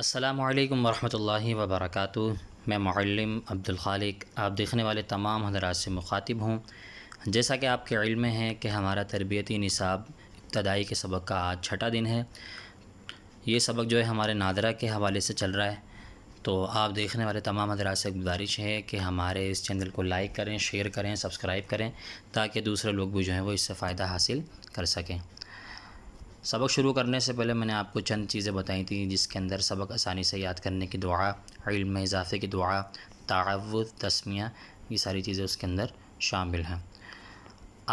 السلام علیکم ورحمۃ اللہ وبرکاتہ۔ میں معلم عبدالخالق آپ دیکھنے والے تمام حضرات سے مخاطب ہوں۔ جیسا کہ آپ کے علم میں ہے کہ ہمارا تربیتی نصاب ابتدائی کے سبق کا آج چھٹا دن ہے۔ یہ سبق جو ہے ہمارے نادرہ کے حوالے سے چل رہا ہے، تو آپ دیکھنے والے تمام حضرات سے گزارش ہے کہ ہمارے اس چینل کو لائک کریں، شیئر کریں، سبسکرائب کریں، تاکہ دوسرے لوگ بھی جو ہیں وہ اس سے فائدہ حاصل کر سکیں۔ سبق شروع کرنے سے پہلے میں نے آپ کو چند چیزیں بتائی تھیں، جس کے اندر سبق آسانی سے یاد کرنے کی دعا، علم میں اضافے کی دعا، تعوذ، تسمیہ، یہ ساری چیزیں اس کے اندر شامل ہیں۔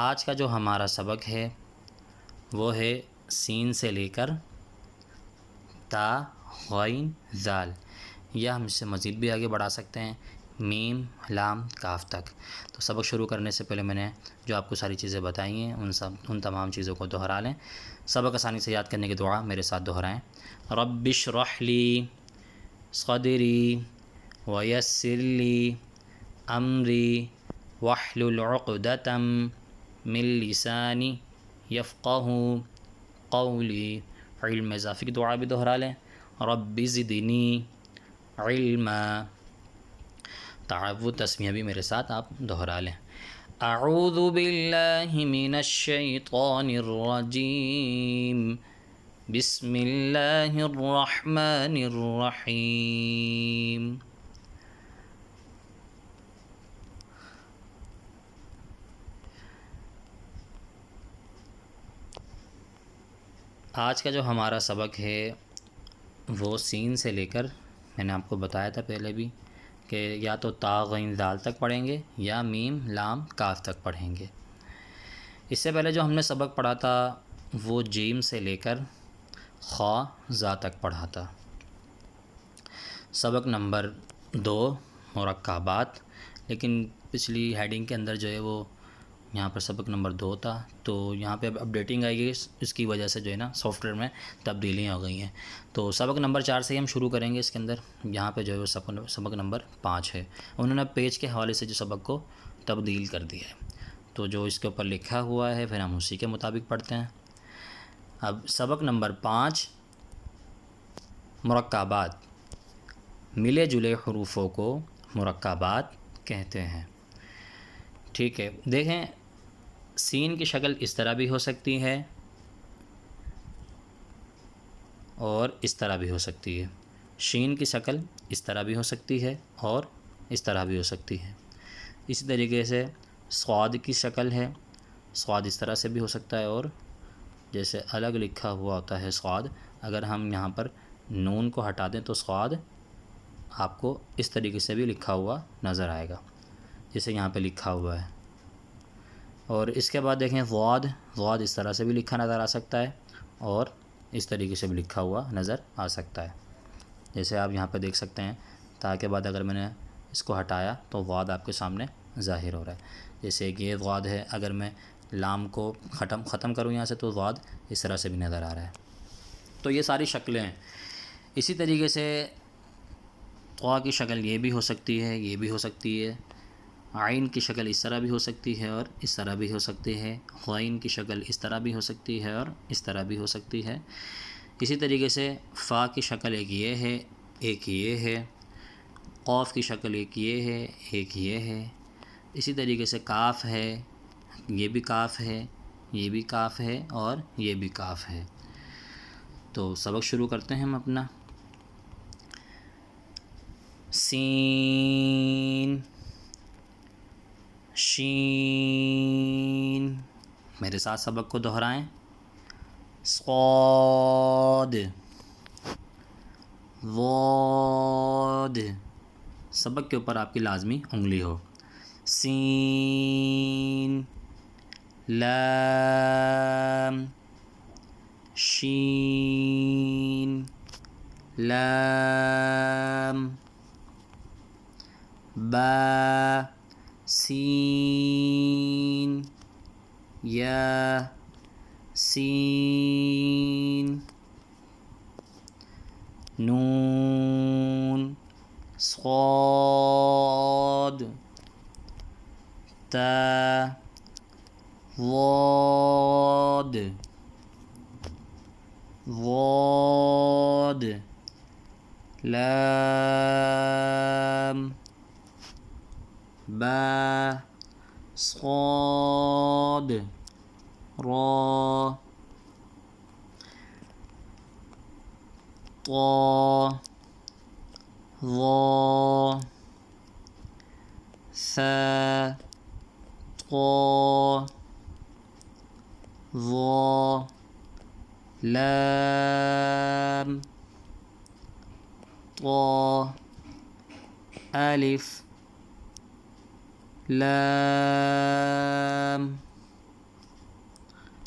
آج کا جو ہمارا سبق ہے وہ ہے سین سے لے کر تا، غین، ذال، یا ہم اس سے مزید بھی آگے بڑھا سکتے ہیں، میم، لام، کاف تک۔ تو سبق شروع کرنے سے پہلے میں نے جو آپ کو ساری چیزیں بتائی ہیں ان تمام چیزوں کو دہرا لیں۔ سبق آسانی سے یاد کرنے کی دعا میرے ساتھ دہرائیں۔ رب اشرح لی صدری ویسر لی امری واحلل عقدۃ من لسانی یفقہوا قولی۔ علم اضافی کی دعا بھی دہرا لیں، رب زدنی علما۔ تعوذ، تسمیہ بھی میرے ساتھ آپ دہرا لیں۔ اعوذ باللہ من الشیطان الرجیم، بسم اللہ الرحمن الرحیم۔ آج کا جو ہمارا سبق ہے وہ سین سے لے کر، میں نے آپ کو بتایا تھا پہلے بھی کہ یا تو تا، غین، ذال تک پڑھیں گے یا میم، لام، کاف تک پڑھیں گے۔ اس سے پہلے جو ہم نے سبق پڑھا تھا وہ جیم سے لے کر خا، زا تک پڑھا تھا۔ سبق نمبر 2 مرکبات، لیکن پچھلی ہیڈنگ کے اندر جو ہے وہ یہاں پر سبق نمبر 2 تھا، تو یہاں پہ اب اپڈیٹنگ آئی گئی، اس کی وجہ سے جو ہے نا سافٹ ویئر میں تبدیلیاں ہو گئی ہیں۔ تو سبق نمبر 4 سے ہی ہم شروع کریں گے۔ اس کے اندر یہاں پہ جو ہے وہ سبق نمبر 5 ہے۔ انہوں نے پیج کے حوالے سے جو سبق کو تبدیل کر دیا ہے، تو جو اس کے اوپر لکھا ہوا ہے پھر ہم اسی کے مطابق پڑھتے ہیں۔ اب سبق نمبر 5 مرکبات، ملے جلے حروفوں کو مرکبات کہتے ہیں۔ ٹھیک ہے، دیکھیں سین کی شکل اس طرح بھی ہو سکتی ہے اور اس طرح بھی ہو سکتی ہے۔ شین کی شکل اس طرح بھی ہو سکتی ہے اور اس طرح بھی ہو سکتی ہے۔ اسی طریقے سے صاد کی شکل ہے، صاد اس طرح سے بھی ہو سکتا ہے، اور جیسے الگ لکھا ہوا ہوتا ہے صاد، اگر ہم یہاں پر نون کو ہٹا دیں تو صاد آپ کو اس طریقے سے بھی لکھا ہوا نظر آئے گا، جیسے یہاں پہ لکھا ہوا ہے۔ اور اس کے بعد دیکھیں ضاد، ضاد اس طرح سے بھی لکھا نظر آ سکتا ہے اور اس طریقے سے بھی لکھا ہوا نظر آ سکتا ہے، جیسے آپ یہاں پہ دیکھ سکتے ہیں۔ تا کے بعد اگر میں نے اس کو ہٹایا تو ضاد آپ کے سامنے ظاہر ہو رہا ہے، جیسے کہ یہ ضاد ہے، اگر میں لام کو ختم کروں یہاں سے تو ضاد اس طرح سے بھی نظر آ رہا ہے۔ تو یہ ساری شکلیں ہیں۔ اسی طریقے سے طا کی شکل یہ بھی ہو سکتی ہے، یہ بھی ہو سکتی ہے۔ عین کی شکل اس طرح بھی ہو سکتی ہے اور اس طرح بھی ہو سکتی ہے۔ غین کی شکل اس طرح بھی ہو سکتی ہے اور اس طرح بھی ہو سکتی ہے۔ اسی طریقے سے فا کی شکل ایک یہ ہے، ایک یہ ہے۔ قاف کی شکل ایک یہ ہے، ایک یہ ہے۔ اسی طریقے سے کاف ہے، یہ بھی کاف ہے، یہ بھی کاف ہے اور یہ بھی کاف ہے۔ تو سبق شروع کرتے ہیں ہم اپنا۔ سین، شین، میرے ساتھ سبق کو دہرائیں۔ صاد، ضاد، سبق کے اوپر آپ کی لازمی انگلی ہو۔ سین، لام، شین، لام، با، سین، یا، سین، نون، صاد، تا، ضاد، ضاد، لام با صاد را طا ظا ثا طا ظا لام طا الف لام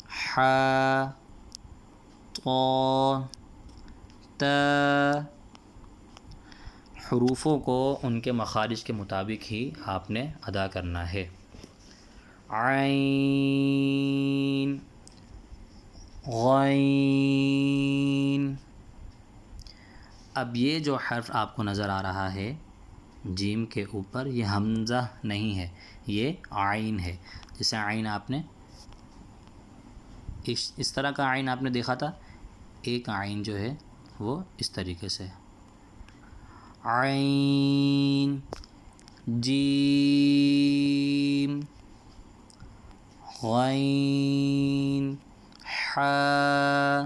حا طا تا. حروفوں کو ان کے مخارج کے مطابق ہی آپ نے ادا کرنا ہے. عین غین. اب یہ جو حرف آپ کو نظر آ رہا ہے جیم کے اوپر، یہ حمزہ نہیں ہے، یہ عین ہے. جیسے عین آپ نے اس طرح کا عین آپ نے دیکھا تھا، ایک عین جو ہے وہ اس طریقے سے عین جیم غین حا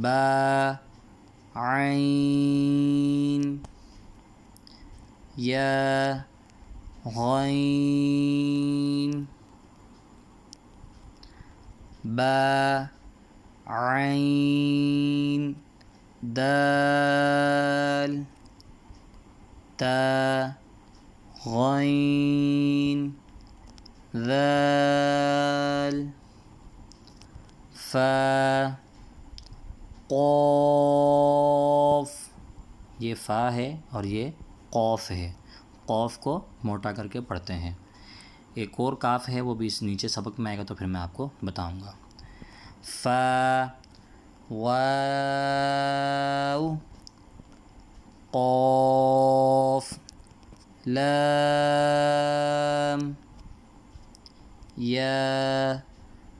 با عین یا غین با عین دال تا غین ذال فا قاف. یہ فا ہے اور یہ قوف ہے. قوف کو موٹا کر کے پڑھتے ہیں. ایک اور کاف ہے، وہ بھی اس نیچے سبق میں آئے گا تو پھر میں آپ کو بتاؤں گا. فا واو قاف لام یا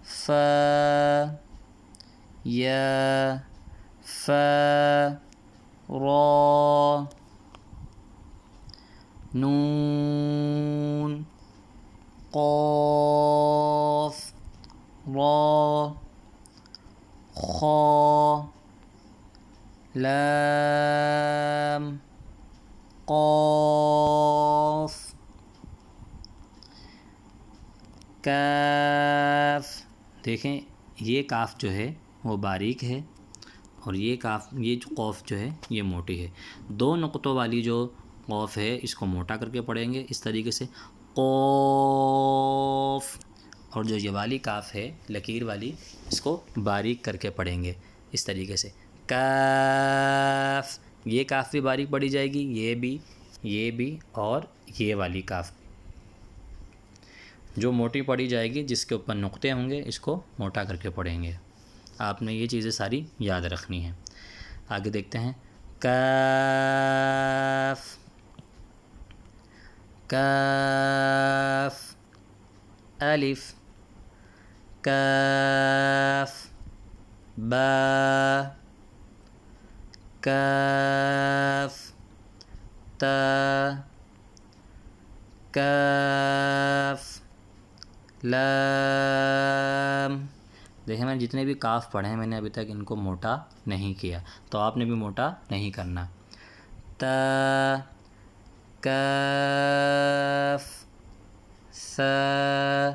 فا یا فا را نون قاف را خا لام قاف کاف. دیکھیں یہ کاف جو ہے وہ باریک ہے اور یہ جو قوف جو ہے یہ موٹی ہے. دو نقطوں والی جو قوف ہے اس کو موٹا کر کے پڑھیں گے اس طریقے سے قوف، اور جو یہ والی کاف ہے لکیر والی اس کو باریک کر کے پڑھیں گے اس طریقے سے کاف. یہ کاف بھی باریک پڑھی جائے گی، یہ بھی اور یہ والی کاف جو موٹی پڑھی جائے گی، جس کے اوپر نقطے ہوں گے اس کو موٹا کر کے پڑھیں گے. آپ نے یہ چیزیں ساری یاد رکھنی ہیں. آگے دیکھتے ہیں. کاف کاف الف کاف با کاف تا کاف لام. دیکھیں میں نے جتنے بھی کاف پڑھے ہیں میں نے ابھی تک ان کو موٹا نہیں کیا، تو آپ نے بھی موٹا نہیں کرنا. تا کاف ثا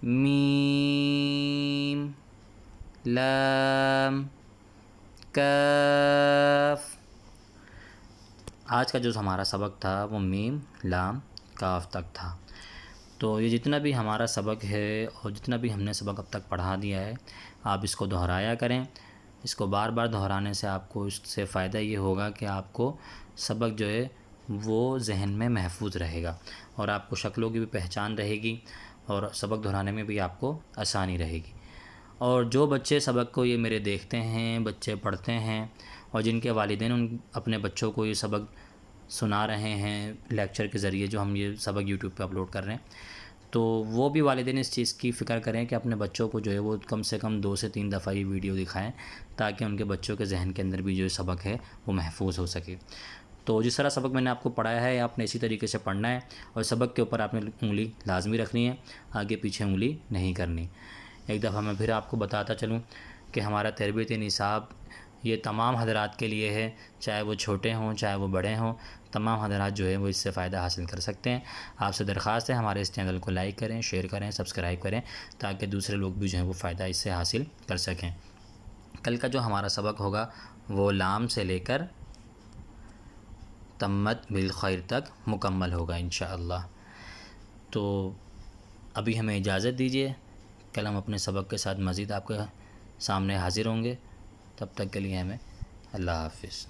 میم لام کاف. آج کا جو ہمارا سبق تھا وہ میم لام کاف تک تھا. تو یہ جتنا بھی ہمارا سبق ہے اور جتنا بھی ہم نے سبق اب تک پڑھا دیا ہے، آپ اس کو دہرایا کریں. اس کو بار بار دہرانے سے آپ کو اس سے فائدہ یہ ہوگا کہ آپ کو سبق جو ہے وہ ذہن میں محفوظ رہے گا اور آپ کو شکلوں کی بھی پہچان رہے گی اور سبق دہرانے میں بھی آپ کو آسانی رہے گی. اور جو بچے سبق کو یہ میرے دیکھتے ہیں، بچے پڑھتے ہیں اور جن کے والدین اپنے بچوں کو یہ سبق سنا رہے ہیں لیکچر کے ذریعے، جو ہم یہ سبق یوٹیوب پہ اپلوڈ کر رہے ہیں، تو وہ بھی والدین اس چیز کی فکر کریں کہ اپنے بچوں کو جو ہے وہ کم سے کم 2 سے 3 دفعہ یہ ویڈیو دکھائیں، تاکہ ان کے بچوں کے ذہن کے اندر بھی جو سبق ہے وہ محفوظ ہو سکے۔ تو جس طرح سبق میں نے آپ کو پڑھایا ہے آپ نے اسی طریقے سے پڑھنا ہے، اور سبق کے اوپر آپ نے انگلی لازمی رکھنی ہے، آگے پیچھے انگلی نہیں کرنی۔ ایک دفعہ میں پھر آپ کو بتاتا چلوں کہ ہمارا تربیت نصاب یہ تمام حضرات کے لیے ہے، چاہے وہ چھوٹے ہوں چاہے وہ بڑے ہوں، تمام حضرات جو ہے وہ اس سے فائدہ حاصل کر سکتے ہیں۔ آپ سے درخواست ہے ہمارے اس چینل کو لائک کریں، شیئر کریں، سبسکرائب کریں، تاکہ دوسرے لوگ بھی جو ہیں وہ فائدہ اس سے حاصل کر سکیں۔ کل کا جو ہمارا سبق ہوگا وہ لام سے لے کر تمت بالخیر تک مکمل ہوگا انشاءاللہ۔ تو ابھی ہمیں اجازت دیجیے، کل ہم اپنے سبق کے ساتھ مزید آپ کے سامنے حاضر ہوں گے، تب تک کے لیے ہمیں اللہ حافظ۔